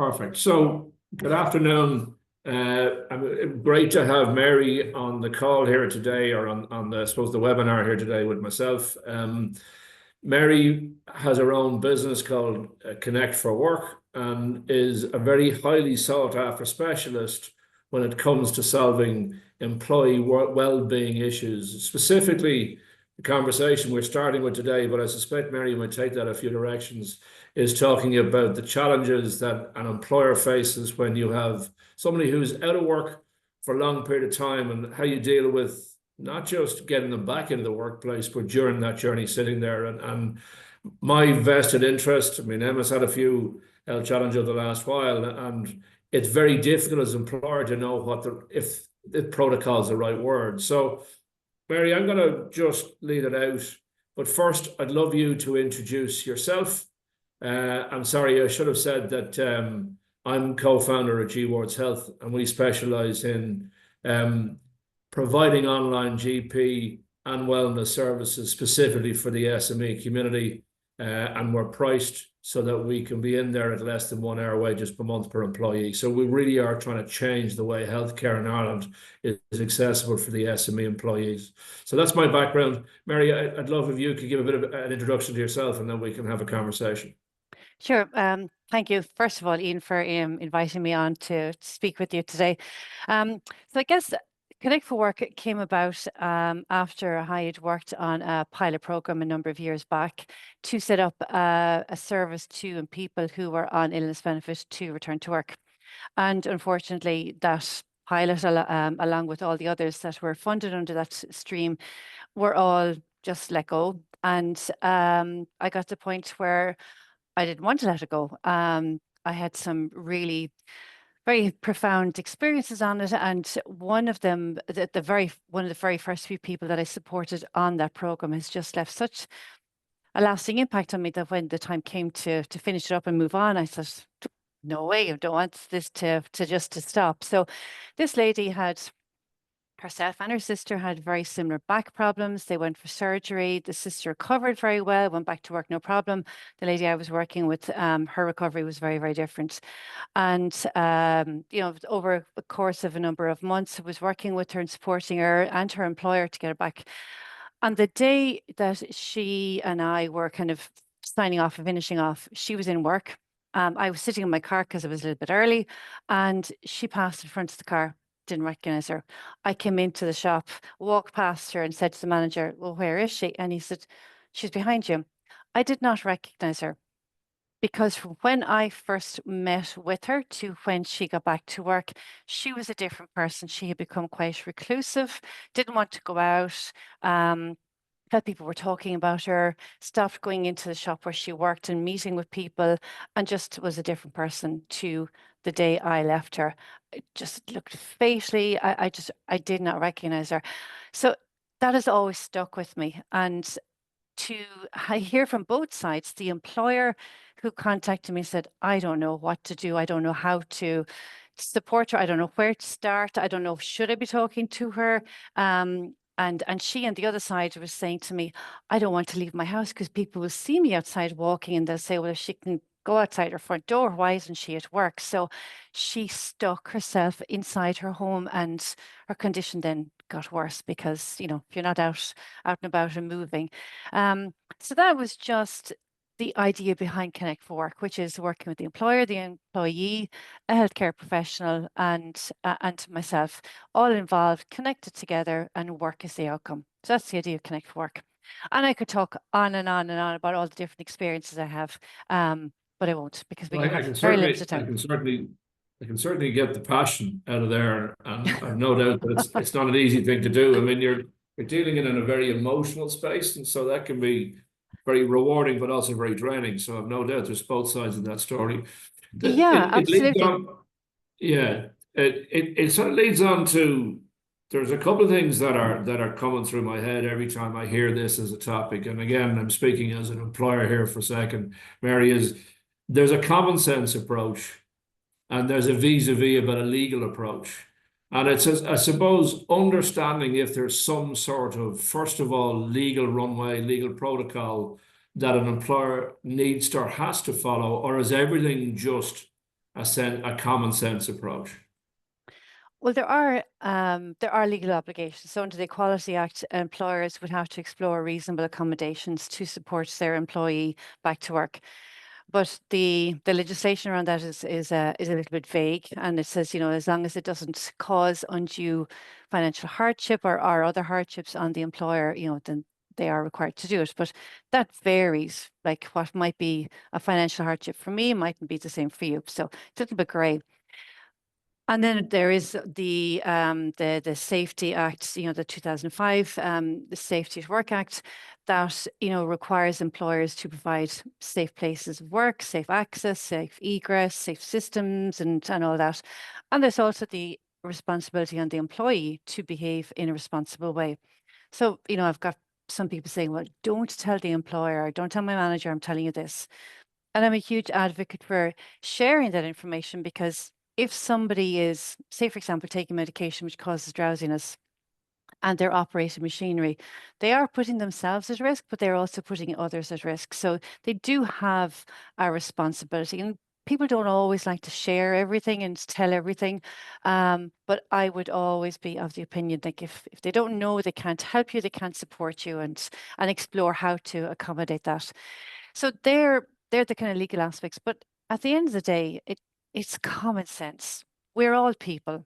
Perfect. So, good afternoon. Great to have Mary on the call here today, or on the, I suppose, the webinar here today with myself. Mary has her own business called Connect for Work and is a very highly sought after specialist when it comes to solving employee well-being issues. Specifically, the conversation we're starting with today, but I suspect Mary might take that a few directions, is talking about the challenges that an employer faces when you have somebody who's out of work for a long period of time, and how you deal with not just getting them back into the workplace, but during that journey sitting there. And my vested interest, I mean, Emma's had a few health challenges over the last while, and it's very difficult as an employer to know if the protocol is the right word. So, Mary, I'm going to just lead it out. But first, I'd love you to introduce yourself. I'm sorry, I should have said that I'm co-founder of GWords Health, and we specialize in providing online GP and wellness services specifically for the SME community. And we're priced so that we can be in there at less than 1 hour wages per month per employee. So we really are trying to change the way healthcare in Ireland is accessible for the SME employees. So that's my background. Mary, I'd love if you could give a bit of an introduction to yourself, and then we can have a conversation. Sure. Thank you, first of all, Ian, for inviting me on to speak with you today. So I guess Connect for Work came about after I had worked on a pilot program a number of years back to set up a service to people who were on illness benefit to return to work. And unfortunately, that pilot, along with all the others that were funded under that stream, were all just let go. And I got to the point where I didn't want to let it go. I had some really very profound experiences on it, and one of them, one of the very first few people that I supported on that program, has just left such a lasting impact on me that when the time came to finish it up and move on, I thought, no way, I don't want this to stop. So this lady had, herself and her sister had very similar back problems. They went for surgery. The sister recovered very well, went back to work, no problem. The lady I was working with, her recovery was very, very different. And, over the course of a number of months, I was working with her and supporting her and her employer to get her back. On the day that she and I were kind of signing off and finishing off, she was in work. I was sitting in my car because it was a little bit early, and she passed in front of the car. Didn't recognize her. I came into the shop, walked past her and said to the manager, well, where is she? And he said, she's behind you. I did not recognize her because from when I first met with her to when she got back to work, she was a different person. She had become quite reclusive, didn't want to go out. That people were talking about her, stopped going into the shop where she worked and meeting with people, and just was a different person to the day I left her. It just looked fatally. I did not recognize her. So that has always stuck with me. And I hear from both sides, the employer who contacted me said, I don't know what to do. I don't know how to support her. I don't know where to start. I don't know, should I be talking to her? And she on the other side was saying to me, I don't want to leave my house because people will see me outside walking and they'll say, well, if she can go outside her front door, why isn't she at work? So she stuck herself inside her home, and her condition then got worse because, if you're not out and about and moving. So that was just the idea behind Connect for Work, which is working with the employer, the employee, a healthcare professional, and myself, all involved, connected together, and work is the outcome. So that's the idea of Connect for Work. And I could talk on and on and on about all the different experiences I have, but I won't because we have very limited time. I can certainly get the passion out of there, and I've no doubt that it's not an easy thing to do. I mean, you're dealing in a very emotional space, and so that can be very rewarding, but also very draining. So I've no doubt there's both sides of that story. Yeah, absolutely. It sort of leads on to, there's a couple of things that are coming through my head every time I hear this as a topic. And again, I'm speaking as an employer here for a second, Mary, there's a common sense approach and there's a vis-a-vis about a legal approach. And it's, I suppose, understanding if there's some sort of, first of all, legal runway, legal protocol that an employer needs or has to follow, or is everything just a common sense approach? Well, there are legal obligations. So under the Equality Act, employers would have to explore reasonable accommodations to support their employee back to work. But the legislation around that is a little bit vague, and it says, as long as it doesn't cause undue financial hardship or other hardships on the employer, then they are required to do it. But that varies. Like what might be a financial hardship for me mightn't be the same for you. So it's a little bit grey. And then there is the Safety Act, the 2005 the Safety at Work Act that requires employers to provide safe places of work, safe access, safe egress, safe systems, and all that. And there's also the responsibility on the employee to behave in a responsible way. So I've got some people saying, "Well, don't tell the employer, don't tell my manager, I'm telling you this." And I'm a huge advocate for sharing that information because if somebody is, say, for example, taking medication which causes drowsiness and they're operating machinery, they are putting themselves at risk, but they're also putting others at risk. So they do have a responsibility. And people don't always like to share everything and tell everything. But I would always be of the opinion that if they don't know, they can't help you, they can't support you and explore how to accommodate that. So they're the kind of legal aspects. But at the end of the day, it's common sense. We're all people.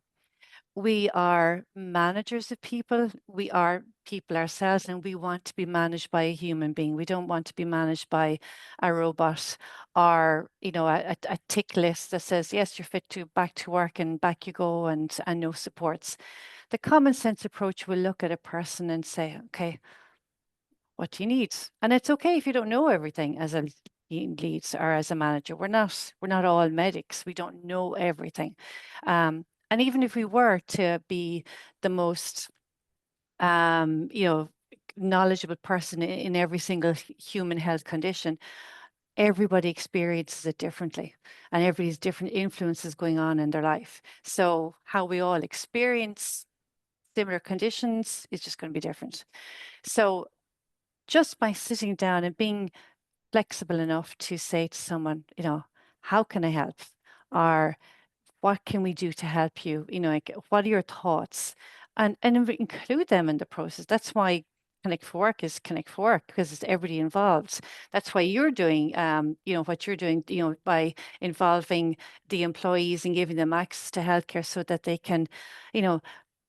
We are managers of people. We are people ourselves, and we want to be managed by a human being. We don't want to be managed by a robot or, a tick list that says, yes, you're fit to back to work and back you go and no supports. The common sense approach will look at a person and say, okay, what do you need? And it's okay if you don't know everything as a lead or as a manager. We're not all medics. We don't know everything. And even if we were to be the most knowledgeable person in every single human health condition, everybody experiences it differently, and everybody's different influences going on in their life. So how we all experience similar conditions is just going to be different. So just by sitting down and being flexible enough to say to someone, how can I help? Or what can we do to help you? Like, what are your thoughts? And include them in the process. That's why Connect for Work is Connect for Work, because it's everybody involved. That's why you're doing, what you're doing, by involving the employees and giving them access to healthcare so that they can,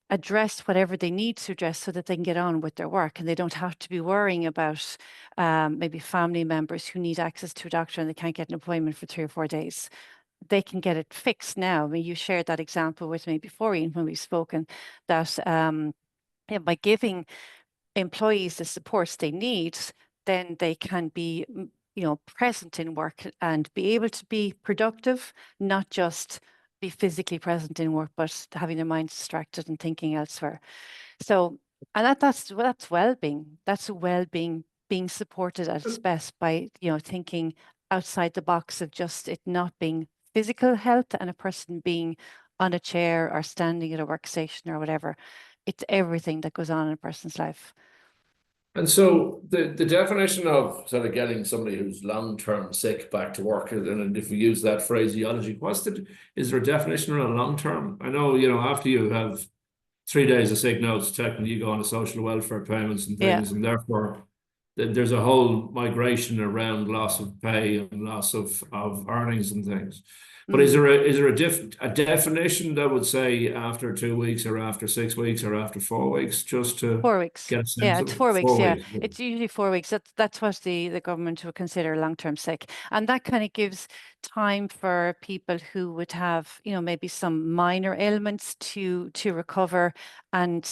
address whatever they need to address so that they can get on with their work and they don't have to be worrying about maybe family members who need access to a doctor and they can't get an appointment for 3 or 4 days. They can get it fixed now. I mean, you shared that example with me before, Ian, when we've spoken, that by giving employees the supports they need, then they can be, present in work and be able to be productive, not just be physically present in work, but having their minds distracted and thinking elsewhere. So, and that's well-being. That's well-being being supported at its best by, thinking outside the box of just it not being physical health and a person being on a chair or standing at a workstation or whatever. It's everything that goes on in a person's life. And so the definition of sort of getting somebody who's long-term sick back to work, and if we use that phraseology, is there a definition around long-term? I know, after you have 3 days of sick notes, technically you go on to social welfare payments and Yeah. things, and therefore there's a whole migration around loss of pay and loss of earnings and things. But is there a definition that would say after 2 weeks or after 6 weeks or after 4 weeks, just to 4 weeks. get a Yeah, sense it's of 4 weeks. Yeah, 4 weeks? it's usually 4 weeks. That's what the government would consider long-term sick, and that kind of gives time for people who would have, maybe some minor ailments to recover and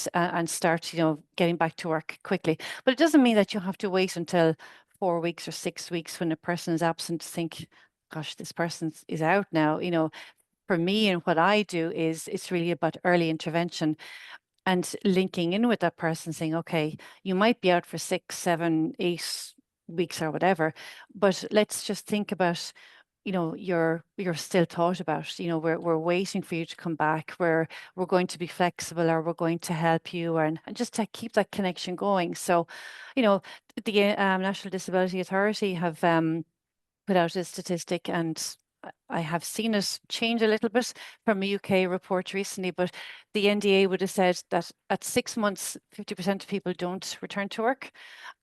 start, getting back to work quickly. But it doesn't mean that you have to wait until 4 weeks or 6 weeks when a person is absent to think, "Gosh, this person is out now." For me and what I do is it's really about early intervention and linking in with that person saying, okay, you might be out for 6, 7, 8 weeks or whatever, but let's just think about, you're still thought about, we're waiting for you to come back, we're going to be flexible or we're going to help you and just to keep that connection going. So, the National Disability Authority have put out a statistic, and I have seen it change a little bit from a UK report recently, but the NDA would have said that at 6 months, 50% of people don't return to work,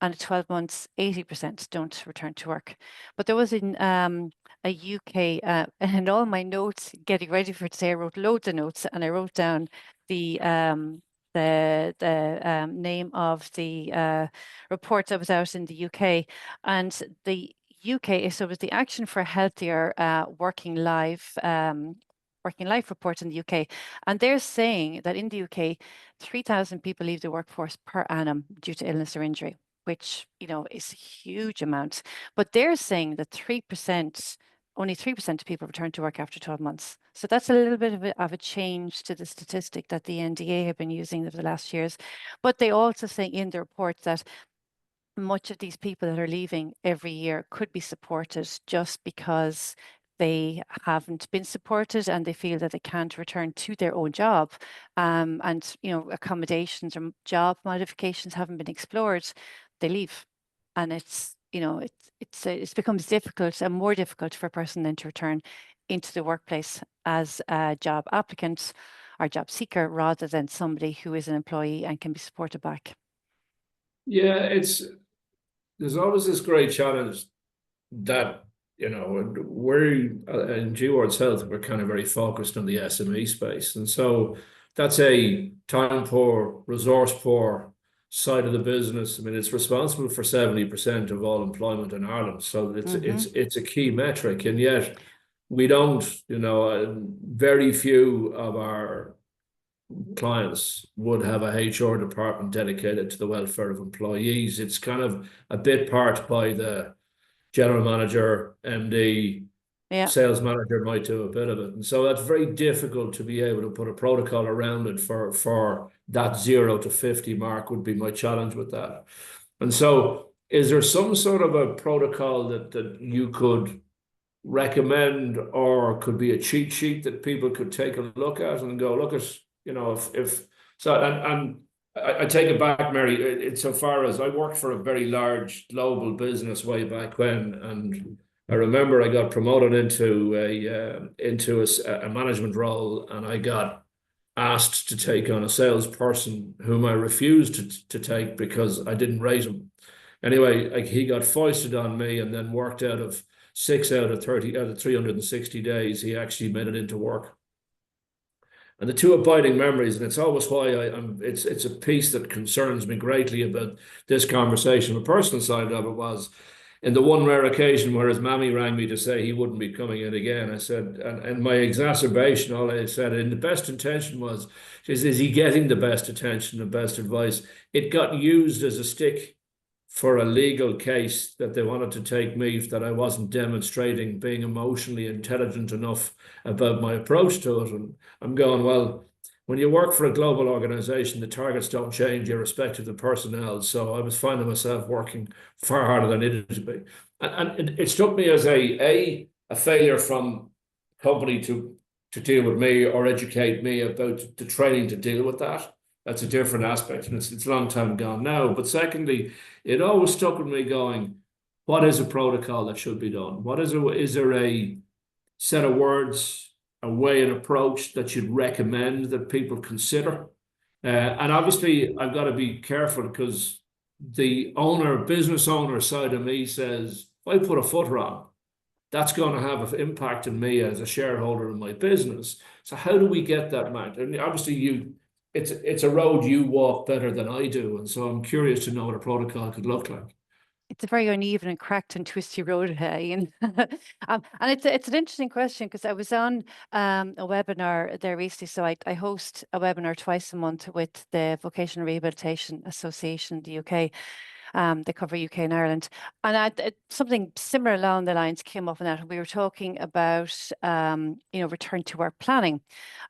and at 12 months, 80% don't return to work. But there was in a UK, and all my notes, getting ready for today, I wrote loads of notes, and I wrote down the name of the report that was out in the UK, and the UK, so it was the Action for Healthier Working Life report in the UK, and they're saying that in the UK, 3,000 people leave the workforce per annum due to illness or injury, which is a huge amount. But they're saying that only 3% of people return to work after 12 months. So that's a little bit of a change to the statistic that the NDA have been using over the last years. But they also say in the report that much of these people that are leaving every year could be supported just because they haven't been supported and they feel that they can't return to their own job, and accommodations or job modifications haven't been explored, they leave, and it becomes difficult and more difficult for a person then to return into the workplace as a job applicant or job seeker rather than somebody who is an employee and can be supported back. Yeah, there's always this great challenge that, we're in GWords Health, we're kind of very focused on the SME space. And so that's a time poor, resource poor side of the business. I mean, it's responsible for 70% of all employment in Ireland. So it's a key metric. And yet we don't, very few of our clients would have a HR department dedicated to the welfare of employees. It's kind of a bit part by the general manager, MD, sales manager might do a bit of it. And so that's very difficult to be able to put a protocol around it for that 0 to 50 mark would be my challenge with that. And so is there some sort of a protocol that you could recommend or could be a cheat sheet that people could take a look at and go, look at, if so, and I take it back, Mary, insofar as I worked for a very large global business way back when, and I remember I got promoted into a management role, and I got asked to take on a salesperson whom I refused to take because I didn't rate him. Anyway, he got foisted on me, and then worked out of 6 out of 360 days, he actually made it into work. And the two abiding memories, and it's always why it's a piece that concerns me greatly about this conversation. The personal side of it was, in the one rare occasion where his mammy rang me to say he wouldn't be coming in again, I said, and my exacerbation, all I said, in the best intention was, is he getting the best attention and best advice? It got used as a stick for a legal case that they wanted to take me, that I wasn't demonstrating being emotionally intelligent enough about my approach to it. And I'm going, well, when you work for a global organization, the targets don't change irrespective of the personnel. So I was finding myself working far harder than I needed to be. And it struck me as a failure from company to deal with me or educate me about the training to deal with that. That's a different aspect, and it's a long time gone now. But secondly, it always stuck with me going, what is a protocol that should be done? Is there a set of words, a way, an approach that you'd recommend that people consider? And obviously, I've got to be careful because the business owner side of me says, if I put a foot wrong, that's going to have an impact on me as a shareholder in my business. So how do we get that, Matt? And obviously, it's a road you walk better than I do, and so I'm curious to know what a protocol could look like. It's a very uneven and cracked and twisty road, Ian. And it's an interesting question because I was on a webinar there recently. So I host a webinar twice a month with the Vocational Rehabilitation Association in the UK. They cover UK and Ireland, and something similar along the lines came up in that. We were talking about return to work planning,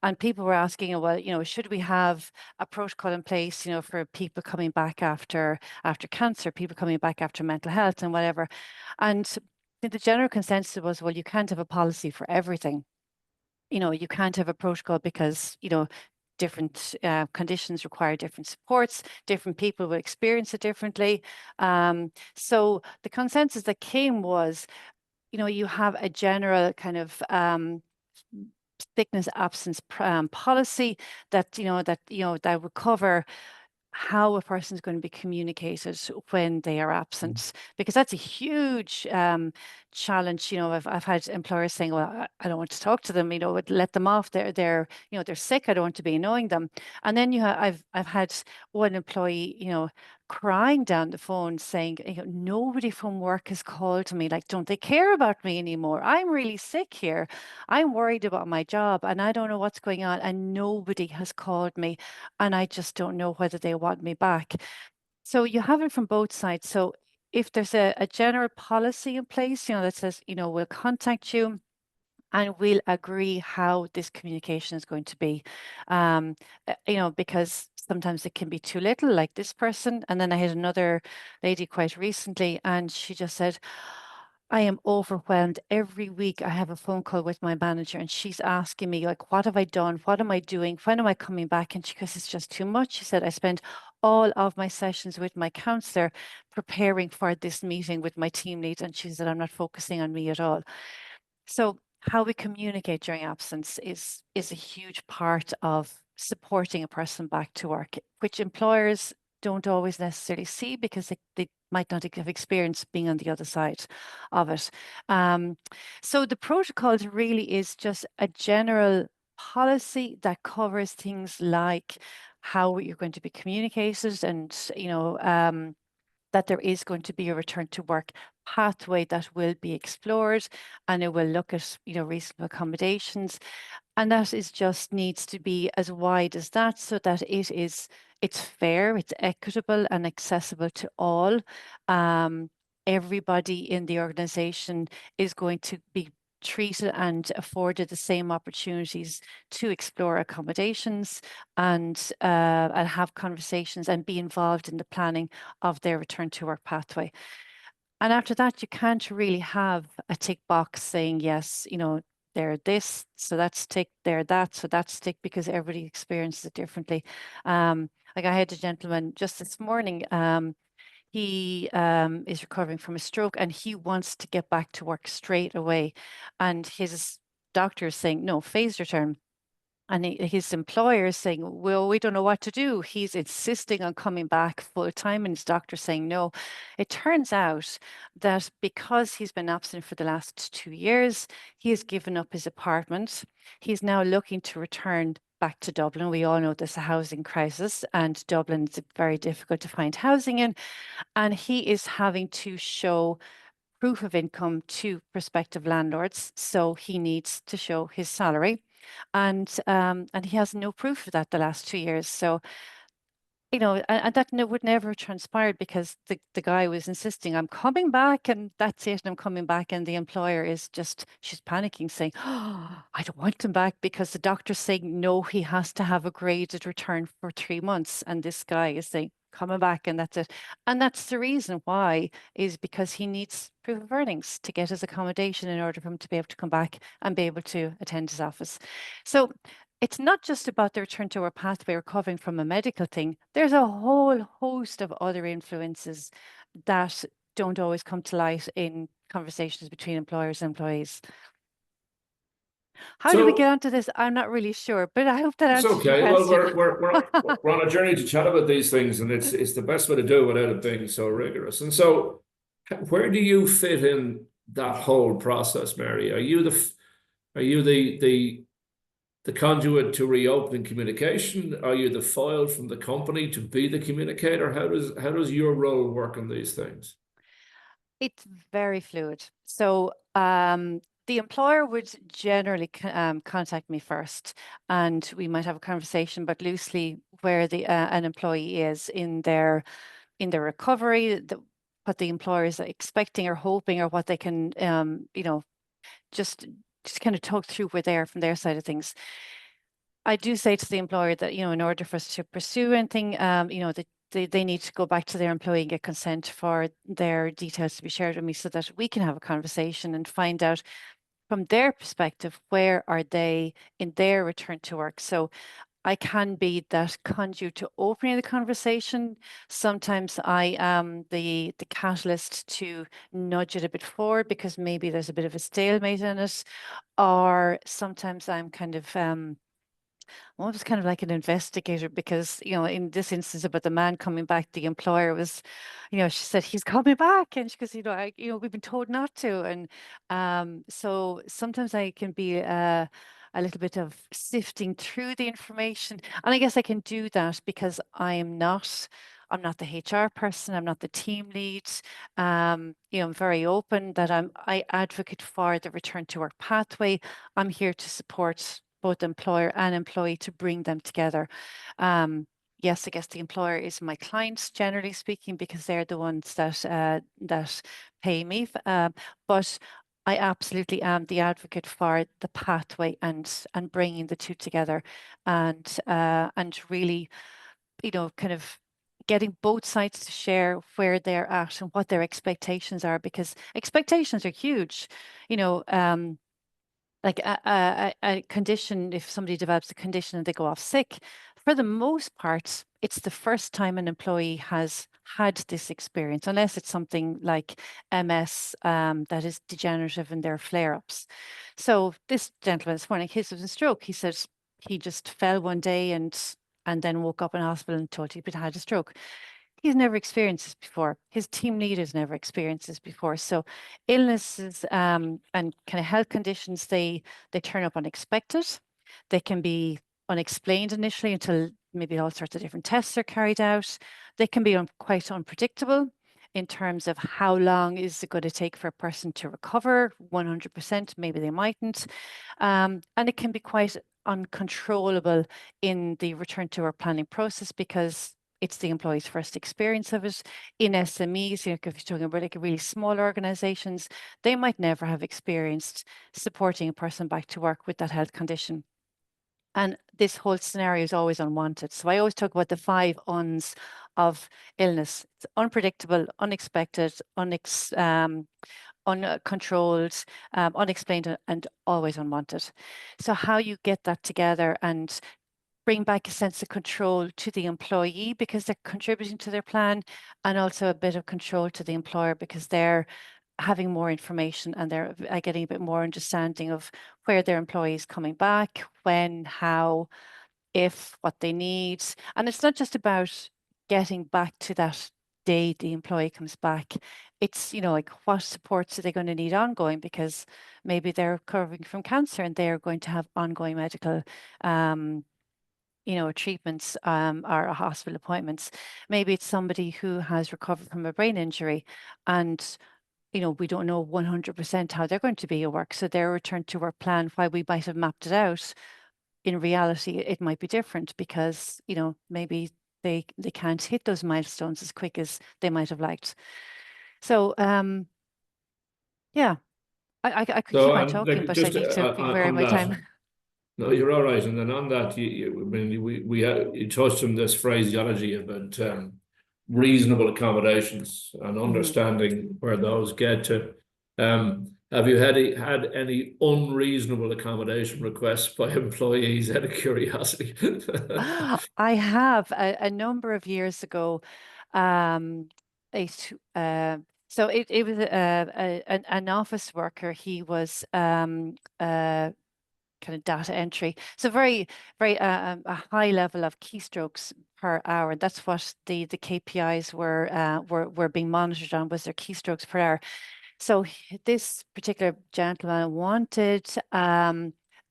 and people were asking, well, should we have a protocol in place, for people coming back after cancer, people coming back after mental health and whatever. And the general consensus was, well, you can't have a policy for everything. You can't have a protocol because different conditions require different supports. Different people will experience it differently. So the consensus that came was you have a general kind of sickness absence policy that that would cover how a person is going to be communicated when they are absent, because that's a huge challenge. I've had employers saying, well, I don't want to talk to them, let them off. They're sick. I don't want to be annoying them. And then I've had one employee, crying down the phone saying, nobody from work has called me. Like, don't they care about me anymore? I'm really sick here. I'm worried about my job and I don't know what's going on. And nobody has called me. And I just don't know whether they want me back. So you have it from both sides. So if there's a general policy in place, that says, we'll contact you and we'll agree how this communication is going to be. Because sometimes it can be too little, like this person. And then I had another lady quite recently, and she just said, I am overwhelmed. Every week I have a phone call with my manager and she's asking me, like, what have I done? What am I doing? When am I coming back? And she goes, it's just too much. She said, I spend all of my sessions with my counselor preparing for this meeting with my team lead. And she said, I'm not focusing on me at all. So how we communicate during absence is a huge part of supporting a person back to work, which employers don't always necessarily see because they might not have experience being on the other side of it. So the protocols really is just a general policy that covers things like how you're going to be communicated and, that there is going to be a return to work pathway that will be explored, and it will look at reasonable accommodations, and that is just needs to be as wide as that so that it's fair, it's equitable and accessible to all. Everybody in the organization is going to be treated and afforded the same opportunities to explore accommodations and have conversations and be involved in the planning of their return to work pathway. And after that, you can't really have a tick box saying, yes, they're this, so that's tick, they're that, so that's tick, because everybody experiences it differently. Like I had a gentleman just this morning, he is recovering from a stroke and he wants to get back to work straight away. And his doctor is saying, no, phased return. And his employer is saying, well, we don't know what to do. He's insisting on coming back full time, and his doctor saying no. It turns out that because he's been absent for the last 2 years, he has given up his apartment. He's now looking to return back to Dublin. We all know there's a housing crisis, and Dublin is very difficult to find housing in. And he is having to show proof of income to prospective landlords. So he needs to show his salary, and he has no proof of that the last 2 years. So and that would never have transpired because the guy was insisting, I'm coming back and that's it, and I'm coming back. And the employer is just, she's panicking, saying, oh, I don't want him back because the doctor's saying, no, he has to have a graded return for 3 months. And this guy is saying, coming back and that's it. And that's the reason why, is because he needs proof of earnings to get his accommodation in order for him to be able to come back and be able to attend his office. So it's not just about the return to our pathway recovering from a medical thing. There's a whole host of other influences that don't always come to light in conversations between employers and employees. How do we get onto this? I'm not really sure, but I hope that It's answers your okay. Well, question. we're on a journey to chat about these things, and it's the best way to do it without it being so rigorous. And so, where do you fit in that whole process, Mary? Are you the conduit to reopening communication? Are you the foil from the company to be the communicator? How does your role work on these things? It's very fluid. So the employer would generally contact me first, and we might have a conversation, but loosely where the an employee is in their recovery, what the employer is expecting or hoping, or what they can just kind of talk through where they are from their side of things. I do say to the employer that, in order for us to pursue anything, that they need to go back to their employee and get consent for their details to be shared with me so that we can have a conversation and find out from their perspective, where are they in their return to work. So I can be that conduit to opening the conversation. Sometimes I am the catalyst to nudge it a bit forward because maybe there's a bit of a stalemate in it, or sometimes I'm kind of almost kind of like an investigator because, in this instance about the man coming back, the employer was, she said, he's coming back. And she goes, we've been told not to. And so sometimes I can be a little bit of sifting through the information. And I guess I can do that because I'm not the HR person. I'm not the team lead. I'm very open that I advocate for the return to work pathway. I'm here to support both employer and employee to bring them together. Yes, I guess the employer is my clients, generally speaking, because they're the ones that pay me. But I absolutely am the advocate for the pathway and bringing the two together, and really, kind of getting both sides to share where they're at and what their expectations are, because expectations are huge. Like a condition, if somebody develops a condition and they go off sick, for the most part, it's the first time an employee has had this experience, unless it's something like MS that is degenerative in their flare-ups. So this gentleman this morning, his was a stroke. He said he just fell one day and then woke up in hospital and told he'd had a stroke. He's never experienced this before. His team leaders never experienced this before. So illnesses and kind of health conditions, they turn up unexpected. They can be unexplained initially until maybe all sorts of different tests are carried out. They can be quite unpredictable in terms of how long is it going to take for a person to recover 100%, maybe they mightn't. And it can be quite uncontrollable in the return to work planning process because it's the employee's first experience of it. In SMEs, if you're talking about like really small organizations, they might never have experienced supporting a person back to work with that health condition. And this whole scenario is always unwanted. So I always talk about the 5 uns of illness. It's unpredictable, unexpected, uncontrolled, unexplained, and always unwanted. So how you get that together and bring back a sense of control to the employee because they're contributing to their plan, and also a bit of control to the employer because they're having more information and they're getting a bit more understanding of where their employee is coming back, when, how, if, what they need. And it's not just about getting back to that day the employee comes back. It's, like what supports are they going to need ongoing, because maybe they're recovering from cancer and they're going to have ongoing medical treatments or hospital appointments. Maybe it's somebody who has recovered from a brain injury and we don't know 100% how they're going to be at work. So their return to work plan, while we might have mapped it out, in reality, it might be different because, maybe they can't hit those milestones as quick as they might have liked. So, yeah, I could keep So, on and talking, like but I just need to be aware of on my that, time. no, you're all right. And then on that, I mean, you touched on this phraseology about reasonable accommodations and Mhm. understanding where those get to. Have you had any unreasonable accommodation requests by employees out of curiosity? I have a number of years ago. Um, it, so it was an office worker. He was kind of data entry. So very, very a high level of keystrokes per hour. That's what the KPIs were being monitored on, was their keystrokes per hour. So this particular gentleman wanted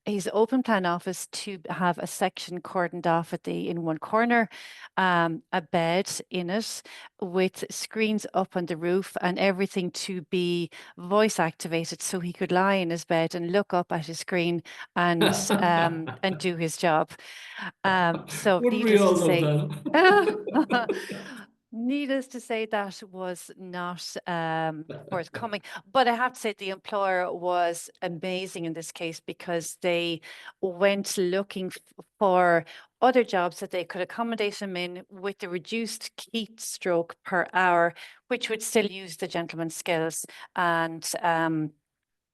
his open plan office to have a section cordoned off in one corner, a bed in it with screens up on the roof and everything to be voice activated, so he could lie in his bed and look up at his screen and do his job. So Wouldn't we needless all to love say, that? needless to say, that was not forthcoming. But I have to say the employer was amazing in this case because they went looking for other jobs that they could accommodate him in with the reduced keystroke per hour, which would still use the gentleman's skills. And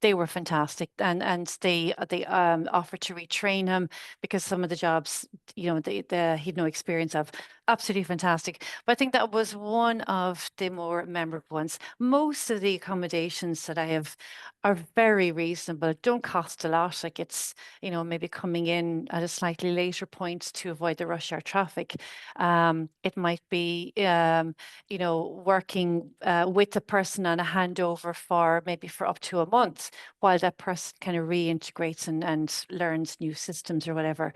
they were fantastic, and they offered to retrain him because some of the jobs, you know, he'd no experience of. Absolutely fantastic. But I think that was one of the more memorable ones. Most of the accommodations that I have are very reasonable, don't cost a lot. Like it's, you know, maybe coming in at a slightly later point to avoid the rush hour traffic. It might be, you know, working with a person on a handover for maybe for up to a month while that person kind of reintegrates and learns new systems or whatever.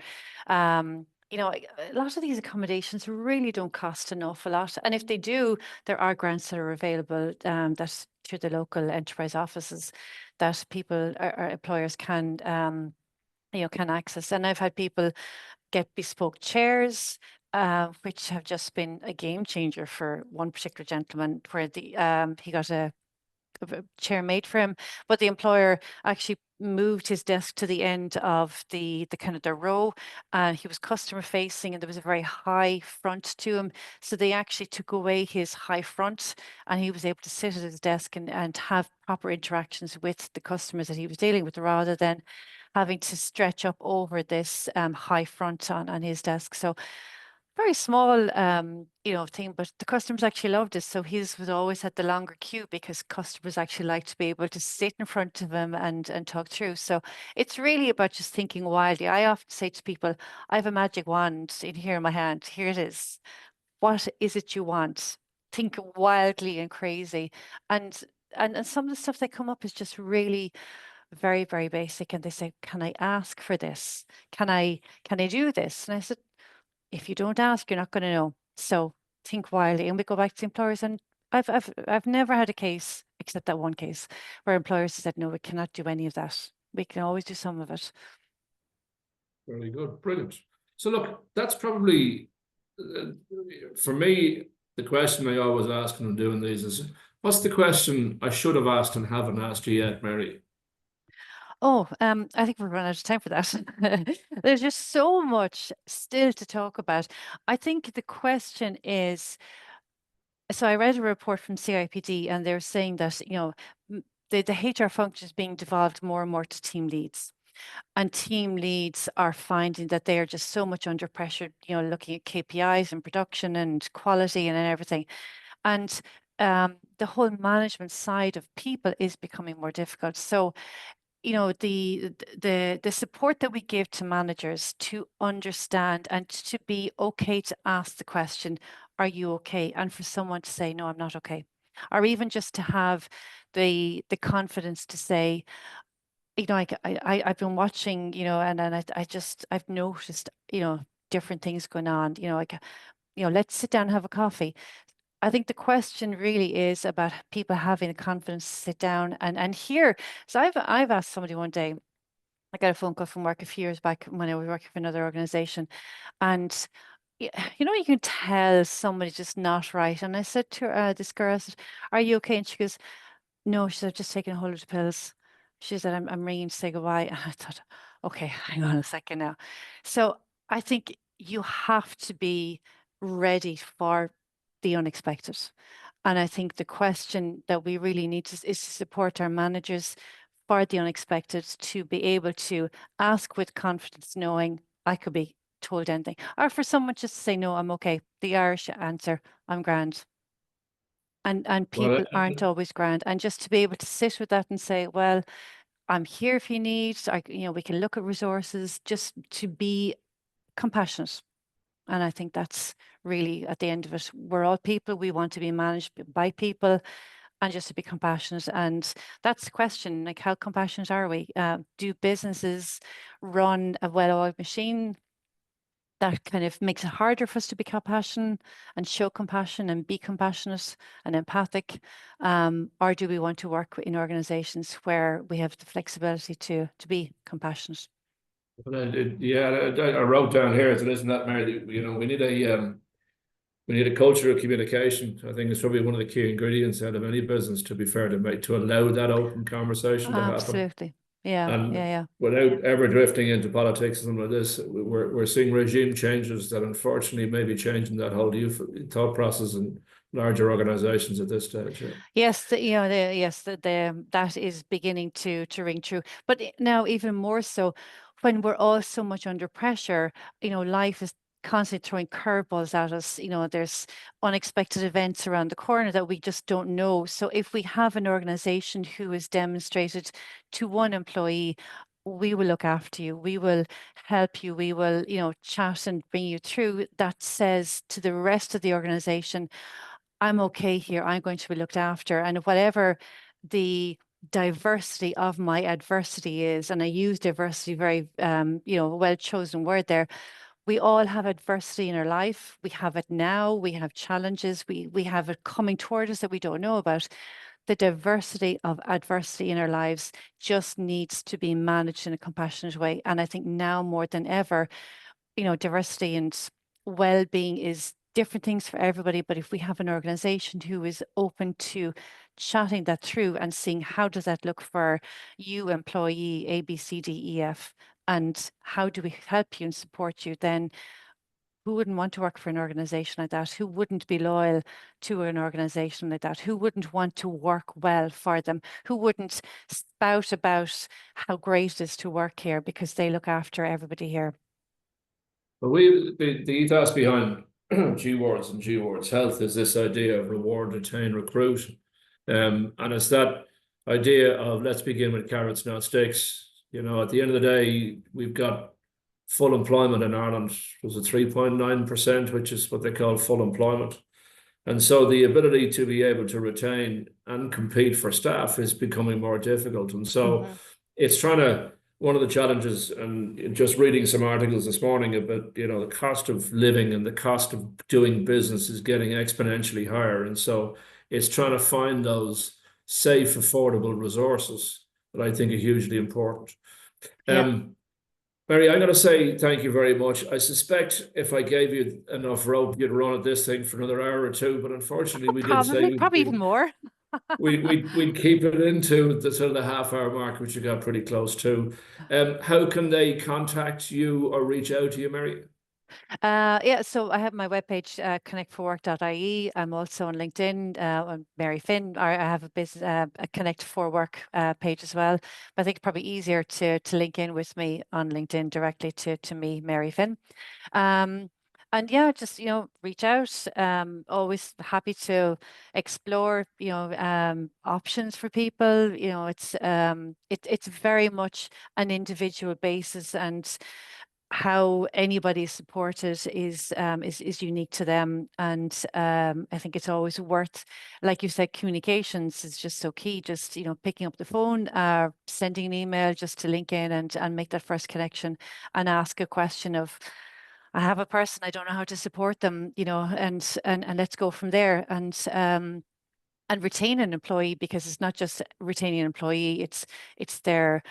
You know, a lot of these accommodations really don't cost an awful lot. And if they do, there are grants that are available that through the local enterprise offices that people or employers can, you know, can access. And I've had people get bespoke chairs, which have just been a game changer for one particular gentleman, where he got a chair made for him, but the employer actually moved his desk to the end of the kind of the row, and he was customer facing, and there was a very high front to him. So they actually took away his high front, and he was able to sit at his desk and have proper interactions with the customers that he was dealing with, rather than having to stretch up over this high front on his desk. So very small, you know, thing, but the customers actually loved it. So his was always at the longer queue because customers actually like to be able to sit in front of him and talk through. So it's really about just thinking wildly. I often say to people, I have a magic wand in here in my hand. Here it is. What is it you want? Think wildly and crazy. And some of the stuff that come up is just really very, very basic. And they say, can I ask for this? Can I do this? And I said, if you don't ask, you're not going to know. So think wildly. And we go back to employers, and I've never had a case, except that one case, where employers said, no, we cannot do any of that. We can always do some of it. Very good. Brilliant. So look, that's probably, for me, the question I always ask when I'm doing these is, what's the question I should have asked and haven't asked you yet, Mary? Oh, I think we're running out of time for that. There's just so much still to talk about. I think the question is, so I read a report from CIPD, and they're saying that, you know, the HR function is being devolved more and more to team leads. And team leads are finding that they are just so much under pressure, you know, looking at KPIs and production and quality and everything. And the whole management side of people is becoming more difficult. So, you know, the support that we give to managers to understand and to be okay to ask the question, are you okay? And for someone to say, no, I'm not okay. Or even just to have the confidence to say, you know, I've been watching, you know, and I've noticed, you know, different things going on, you know, like, you know, let's sit down and have a coffee. I think the question really is about people having the confidence to sit down and hear. So I've asked somebody one day, I got a phone call from work a few years back when I was working for another organization, and you know, you can tell somebody's just not right. And I said to this girl, I said, are you okay? And she goes, no, she said, I've just taken a whole lot of pills. She said, I'm ringing to say goodbye. And I thought, okay, hang on a second now. So I think you have to be ready for the unexpected. And I think the question that we really need is to support our managers for the unexpected, to be able to ask with confidence, knowing I could be told anything, or for someone just to say, no, I'm okay. The Irish answer, I'm grand. And Well, people aren't always grand. And just to be able to sit with that and say, well, I'm here if you need, you know, we can look at resources, just to be compassionate. And I think that's really at the end of it. We're all people. We want to be managed by people, and just to be compassionate. And that's the question, like, how compassionate are we? Do businesses run a well-oiled machine that kind of makes it harder for us to be compassionate and show compassion and be compassionate and empathic? Or do we want to work in organizations where we have the flexibility to be compassionate? yeah, I wrote down here, so isn't that, Mary? You know, we need a culture of communication. I think it's probably one of the key ingredients out of any business, to be fair, to allow that open conversation to happen. Absolutely. Yeah, And yeah. without ever drifting into politics and something like this, we're seeing regime changes that unfortunately may be changing that whole thought process and larger organizations at this stage. Yeah. Yes, that is beginning to ring true. But now even more so, when we're all so much under pressure, life is constantly throwing curveballs at us. There's unexpected events around the corner that we just don't know. So if we have an organization who has demonstrated to one employee, we will look after you, we will help you, we will, chat and bring you through, that says to the rest of the organization, I'm okay here. I'm going to be looked after. And whatever the diversity of my adversity is, and I use diversity very, well chosen word there. We all have adversity in our life. We have it now. We have challenges. We have it coming toward us that we don't know about. The diversity of adversity in our lives just needs to be managed in a compassionate way. And I think now more than ever, diversity and well-being is different things for everybody, but if we have an organization who is open to chatting that through and seeing how does that look for you, employee A, B, C, D, E, F, and how do we help you and support you, then who wouldn't want to work for an organization like that? Who wouldn't be loyal to an organization like that? Who wouldn't want to work well for them? Who wouldn't spout about how great it is to work here because they look after everybody here? But the ethos behind G Wards and G Wards Health is this idea of reward, retain, recruit. And it's that idea of let's begin with carrots, not sticks. At the end of the day, we've got full employment in Ireland. Was it 3.9%, which is what they call full employment. And so the ability to be able to retain and compete for staff is becoming more difficult. And so it's trying to, one of the challenges, and just reading some articles this morning about, the cost of living and the cost of doing business is getting exponentially higher. And so it's trying to find those safe, affordable resources that I think are hugely important. Mary, I'm going to say thank you very much. I suspect if I gave you enough rope, you'd run at this thing for another hour or two. But unfortunately, we did say probably even more. we'd keep it into the sort of the half-hour mark, which you got pretty close to. How can they contact you or reach out to you, Mary? So I have my webpage, connect4work.ie. I'm also on LinkedIn, I'm Mary Finn. I have a business, a Connect for Work page as well. But I think it's probably easier to link in with me on LinkedIn directly to me, Mary Finn. And yeah, just, reach out. Always happy to explore, options for people. It's very much an individual basis, and how anybody is supported is unique to them. And I think it's always worth, like you said, communications is just so key. Just, picking up the phone, sending an email just to link in and make that first connection and ask a question of, I have a person, I don't know how to support them, and let's go from there. And retain an employee, because it's not just retaining an employee, it's their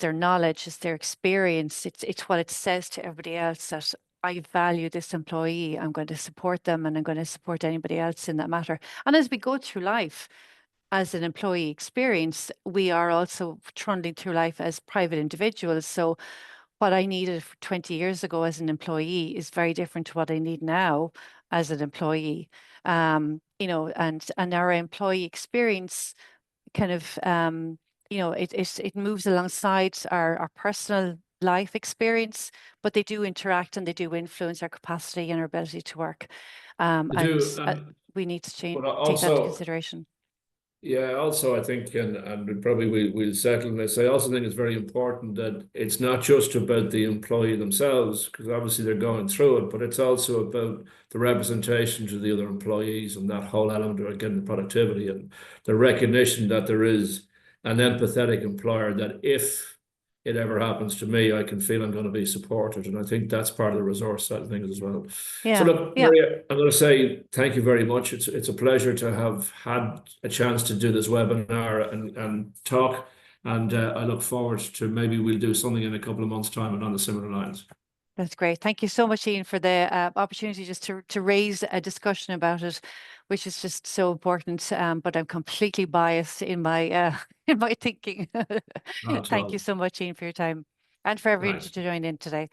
knowledge, it's their experience, it's what it says to everybody else that I value this employee, I'm going to support them, and I'm going to support anybody else in that matter. And as we go through life as an employee experience, we are also trundling through life as private individuals. So what I needed 20 years ago as an employee is very different to what I need now as an employee. And our employee experience kind of, it moves alongside our personal life experience, but they do interact and they do influence our capacity and our ability to work. We need to take that into consideration. Yeah, also I think, and we probably we'll settle on this. I also think it's very important that it's not just about the employee themselves, because obviously they're going through it, but it's also about the representation to the other employees and that whole element of getting the productivity and the recognition that there is an empathetic employer, that if it ever happens to me, I can feel I'm going to be supported. And I think that's part of the resource side of things as well. So look, Maria, I'm going to say thank you very much. It's a pleasure to have had a chance to do this webinar and talk. And I look forward to, maybe we'll do something in a couple of months' time and on the similar lines. That's great. Thank you so much, Ian, for the opportunity just to raise a discussion about it, which is just so important. But I'm completely biased in my in my thinking. Thank you so much, Ian, for your time, and for everyone to join in today.